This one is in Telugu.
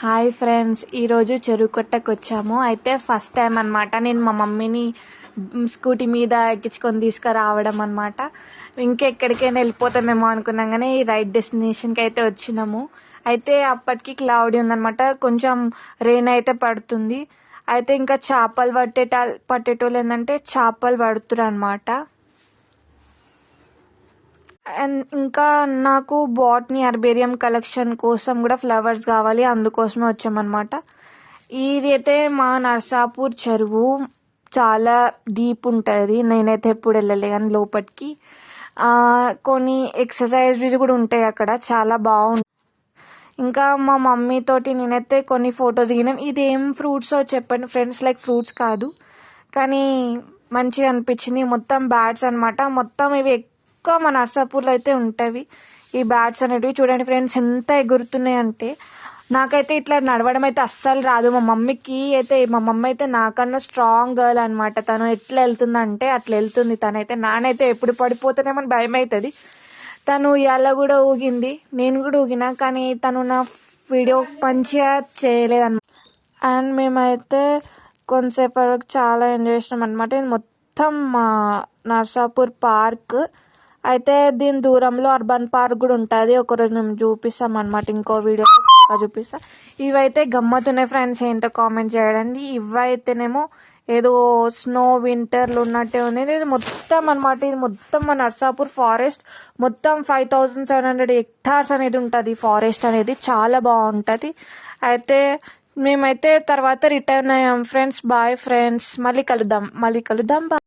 హాయ్ ఫ్రెండ్స్, ఈరోజు చెరువు కొట్టకు వచ్చాము. అయితే ఫస్ట్ టైం అనమాట నేను మా మమ్మీని స్కూటీ మీద ఎక్కించుకొని తీసుకురావడం అనమాట. ఇంకెక్కడికైనా వెళ్ళిపోతామేమో అనుకున్నాం, కానీ రైట్ డెస్టినేషన్కి అయితే వచ్చినాము. అయితే అప్పటికి క్లౌడీ ఉందనమాట, కొంచెం రెయిన్ అయితే పడుతుంది. అయితే ఇంకా చేపలు పట్టేటోళ్ళు ఏంటంటే చేపలు పడుతురు అనమాట. అండ్ ఇంకా నాకు బాట్నీ హెర్బేరియం కలెక్షన్ కోసం కూడా ఫ్లవర్స్ కావాలి, అందుకోసమే వచ్చామన్నమాట. ఇది అయితే మా నర్సాపూర్ చెరువు, చాలా డీప్ ఉంటుంది. నేనైతే ఎప్పుడు వెళ్ళలే కానీ లోపలికి కొన్ని ఎక్సర్సైజెస్ కూడా ఉంటాయి అక్కడ, చాలా బాగుంటుంది. ఇంకా మా మమ్మీ తోటి నేనైతే కొన్ని ఫొటోస్ దిగినాం. ఇదేం ఫ్రూట్సో చెప్పండి ఫ్రెండ్స్, లైక్ ఫ్రూట్స్ కాదు కానీ మంచిగా అనిపించింది. మొత్తం బ్యాట్స్ అనమాట, మొత్తం ఇవి ఎక్కువ మా నర్సాపూర్లో అయితే ఉంటాయి ఈ బ్యాట్స్ అనేటివి. చూడండి ఫ్రెండ్స్ ఎంత ఎగురుతున్నాయి అంటే, నాకైతే ఇట్లా నడవడం అయితే అస్సలు రాదు. మా మమ్మీ అయితే నాకన్నా స్ట్రాంగ్ గర్ల్ అనమాట. తను ఎట్లా వెళ్తుందంటే అట్లా వెళ్తుంది తనైతే. నానైతే ఎప్పుడు పడిపోతానేమని భయం అవుతుంది. తను ఇవాళ కూడా ఊగింది, నేను కూడా ఊగినా, కానీ తను నా వీడియో మంచిగా చేయలేదన్నమాట. అండ్ మేమైతే కొంతసేపు వరకు చాలా ఎంజాయ్ చేసినాం అనమాట. ఇది మొత్తం మా నర్సాపూర్ పార్క్. అయితే దీని దూరంలో అర్బన్ పార్క్ కూడా ఉంటుంది. ఒకరోజు మేము చూపిస్తాం అనమాట, ఇంకో వీడియో చూపిస్తా. ఇవైతే గమ్మతున్నాయి ఫ్రెండ్స్, ఏంటో కామెంట్ చేయడండి. ఇవైతేనేమో ఏదో స్నో వింటర్లు ఉన్నట్టే ఉంది. ఇది మొత్తం అనమాట, ఇది మొత్తం మా నర్సాపూర్ ఫారెస్ట్. మొత్తం 5700 hectares అనేది ఉంటుంది ఫారెస్ట్ అనేది, చాలా బాగుంటుంది. అయితే మేమైతే తర్వాత రిటర్న్ అయ్యాం ఫ్రెండ్స్. బాయ్ ఫ్రెండ్స్, మళ్ళీ కలుద్దాం. బాయ్.